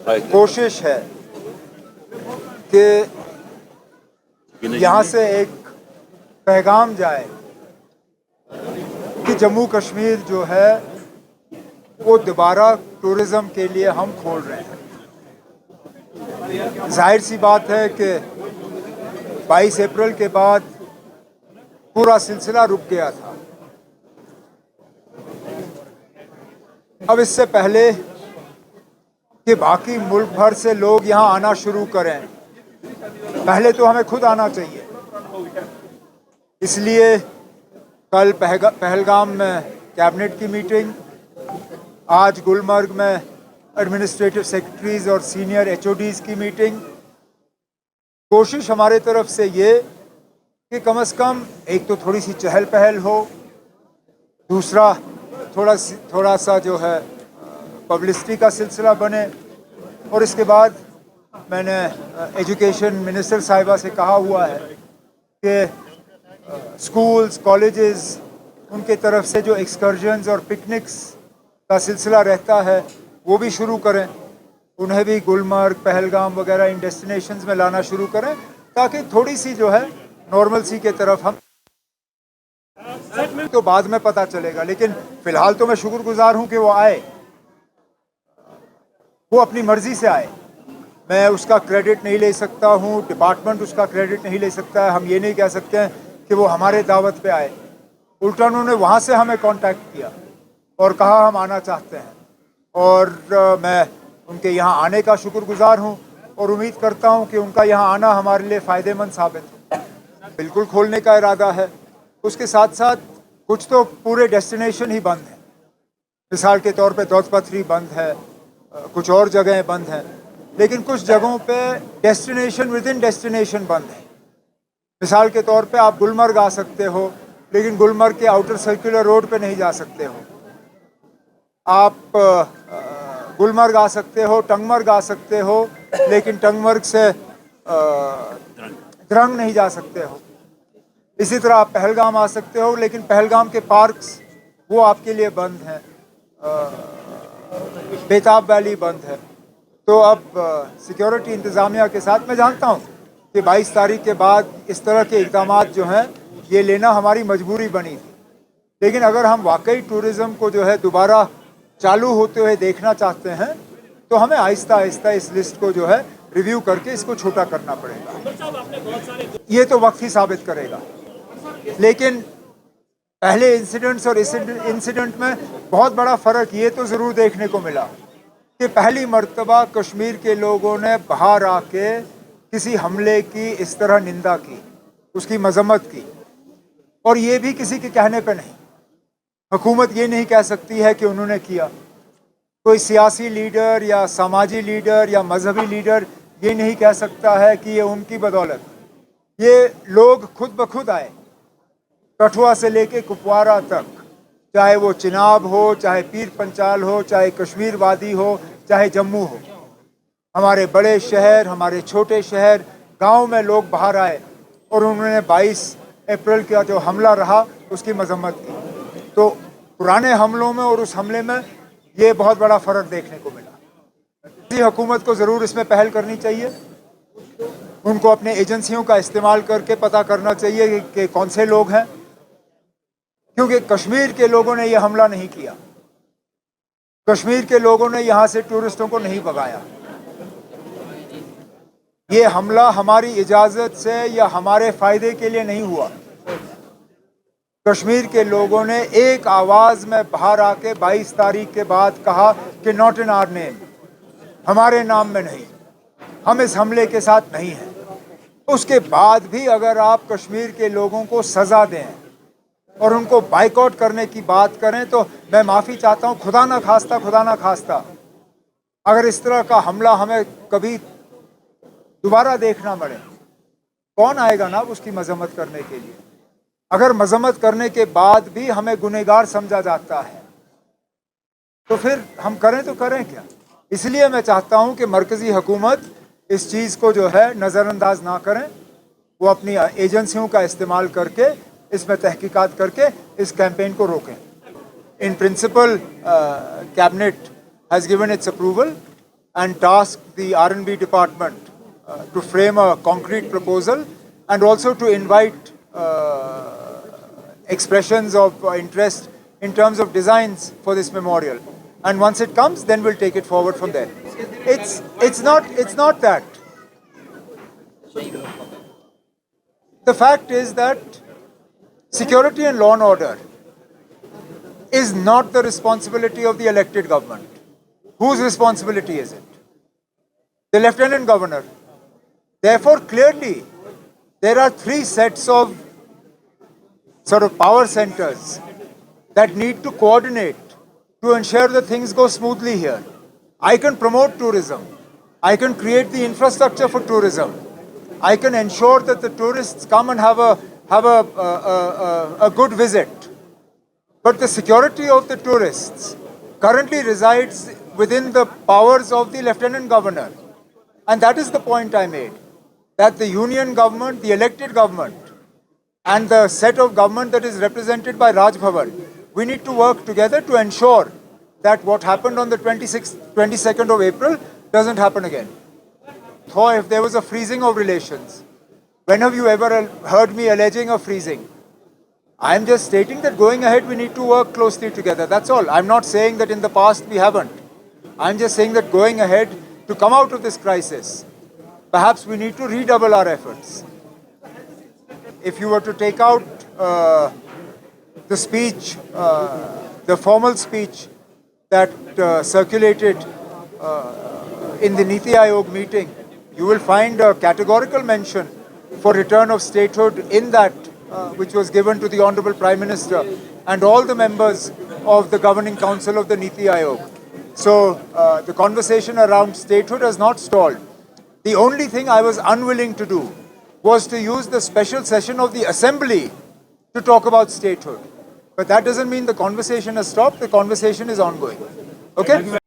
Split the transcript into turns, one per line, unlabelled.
कोशिश है कि यहाँ से एक पैगाम जाए कि जम्मू कश्मीर जो है वो दोबारा टूरिज़्म के लिए हम खोल रहे हैं। जाहिर सी बात है कि 22 अप्रैल के बाद पूरा सिलसिला रुक गया था। अब इससे पहले कि बाकी मुल्क भर से लोग यहाँ आना शुरू करें, पहले तो हमें खुद आना चाहिए। इसलिए कल पहलगाम में कैबिनेट की मीटिंग, आज गुलमर्ग में एडमिनिस्ट्रेटिव सेक्रेटरीज और सीनियर एचओडीज़ की मीटिंग। कोशिश हमारे तरफ से ये कि कम से कम एक तो थोड़ी सी चहल पहल हो, दूसरा थोड़ा सा जो है पब्लिसिटी का सिलसिला बने। और इसके बाद मैंने एजुकेशन मिनिस्टर साहिबा से कहा हुआ है कि स्कूल्स, कॉलेजेस, उनके तरफ से जो एक्सकर्जन्स और पिकनिक्स का सिलसिला रहता है वो भी शुरू करें। उन्हें भी गुलमर्ग, पहलगाम वगैरह इन डेस्टिनेशंस में लाना शुरू करें, ताकि थोड़ी सी जो है नॉर्मलसी के तरफ हम तो बाद में पता चलेगा। लेकिन फ़िलहाल तो मैं शुक्रगुजार हूँ कि वो आए, वो अपनी मर्ज़ी से आए। मैं उसका क्रेडिट नहीं ले सकता हूँ, डिपार्टमेंट उसका क्रेडिट नहीं ले सकता है। हम ये नहीं कह सकते हैं कि वो हमारे दावत पे आए। उल्टा उन्होंने वहाँ से हमें कांटेक्ट किया और कहा हम आना चाहते हैं, और मैं उनके यहाँ आने का शुक्रगुजार हूँ और उम्मीद करता हूँ कि उनका यहाँ आना हमारे लिए फ़ायदेमंद साबित हो। बिल्कुल खोलने का इरादा है। उसके साथ साथ कुछ तो पूरे डेस्टिनेशन ही बंद हैं। मिसाल के तौर पे दौद पथरी बंद है, कुछ और जगहें बंद हैं, लेकिन कुछ जगहों पे डेस्टिनेशन विद इन डेस्टिनेशन बंद है। मिसाल के तौर पे आप गुलमर्ग आ सकते हो, लेकिन गुलमर्ग के आउटर सर्कुलर रोड पे नहीं जा सकते हो। आप गुलमर्ग आ सकते हो, टंगमर्ग आ सकते हो, लेकिन टंगमर्ग से द्रंग नहीं जा सकते हो। इसी तरह आप पहलगाम आ सकते हो, लेकिन पहलगाम के पार्क्स वो आपके लिए बंद हैं। बेताब वैली बंद है। तो अब सिक्योरिटी इंतज़ामिया के साथ मैं जानता हूँ कि 22 तारीख के बाद इस तरह के इक़दाम जो हैं ये लेना हमारी मजबूरी बनी थी। लेकिन अगर हम वाकई टूरिज़्म को जो है दोबारा चालू होते हुए देखना चाहते हैं तो हमें आहिस्ता आहिस्ता इस लिस्ट को जो है रिव्यू करके इसको छोटा करना पड़ेगा। ये तो वक्त ही साबित करेगा। लेकिन पहले इंसिडेंट्स और इस इंसिडेंट में बहुत बड़ा फ़र्क ये तो ज़रूर देखने को मिला कि पहली मर्तबा कश्मीर के लोगों ने बाहर आके किसी हमले की इस तरह निंदा की, उसकी मजम्मत की, और ये भी किसी के कहने पे नहीं। हुकूमत ये नहीं कह सकती है कि उन्होंने किया। कोई सियासी लीडर या समाजी लीडर या मजहबी लीडर ये नहीं कह सकता है कि ये उनकी बदौलत। ये लोग खुद ब खुद आए, कठुआ से लेके कुपवारा तक, चाहे वो चिनाब हो, चाहे पीर पंचाल हो, चाहे कश्मीर वादी हो, चाहे जम्मू हो। हमारे बड़े शहर, हमारे छोटे शहर, गांव में लोग बाहर आए और उन्होंने 22 अप्रैल का जो हमला रहा उसकी मजम्मत की। तो पुराने हमलों में और उस हमले में ये बहुत बड़ा फ़र्क देखने को मिला। इसी हुकूमत को ज़रूर इसमें पहल करनी चाहिए। उनको अपने एजेंसियों का इस्तेमाल करके पता करना चाहिए कि कौन से लोग हैं, क्योंकि कश्मीर के लोगों ने यह हमला नहीं किया। कश्मीर के लोगों ने यहाँ से टूरिस्टों को नहीं भगाया। ये हमला हमारी इजाज़त से या हमारे फ़ायदे के लिए नहीं हुआ। कश्मीर के लोगों ने एक आवाज़ में बाहर आके 22 तारीख के बाद कहा कि नॉट इन आवर नेम, हमारे नाम में नहीं, हम इस हमले के साथ नहीं हैं। उसके बाद भी अगर आप कश्मीर के लोगों को सज़ा दें और उनको बाइकआउट करने की बात करें तो मैं माफ़ी चाहता हूँ, खुदा ना खास्ता अगर इस तरह का हमला हमें कभी दोबारा देखना पड़े, कौन आएगा ना उसकी मजम्मत करने के लिए। अगर मजम्मत करने के बाद भी हमें गुनहगार समझा जाता है तो फिर हम करें तो करें क्या। इसलिए मैं चाहता हूँ कि मरकज़ी हुकूमत इस चीज़ को जो है नज़रअंदाज ना करें, वो अपनी एजेंसियों का इस्तेमाल करके इसमें तहकीकात करके इस कैंपेन को रोकें। In principle cabinet has given it's approval and tasked the R&B department to frame a concrete proposal and also to invite expressions of interest in terms of designs for this memorial. And once it comes, then we'll take it forward from there. It's not that. The fact is that security and law and order is not the responsibility of the elected government. Whose responsibility is it? The Lieutenant Governor. Therefore, clearly, there are three sets of sort of power centers that need to coordinate to ensure that things go smoothly here. I can promote tourism. I can create the infrastructure for tourism. I can ensure that the tourists come and have a good visit. But the security of the tourists currently resides within the powers of the Lieutenant Governor. And that is the point I made, that the union government, the elected government, and the set of government that is represented by Raj Bhavan, we need to work together to ensure that what happened on the 22nd of April doesn't happen again. So if there was a freezing of relations, when have you ever heard me alleging a freezing? I'm just stating that going ahead we need to work closely together. That's all. I'm not saying that in the past we haven't. I'm just saying that going ahead to come out of this crisis, perhaps we need to redouble our efforts. If you were to take out the speech, the formal speech that circulated in the Niti Aayog meeting, you will find a categorical mention for return of statehood in that which was given to the Honorable Prime Minister and all the members of the Governing Council of the Niti Aayog. So the conversation around statehood has not stalled. The only thing I was unwilling to do was to use the special session of the Assembly to talk about statehood. But that doesn't mean the conversation has stopped. The conversation is ongoing. Okay?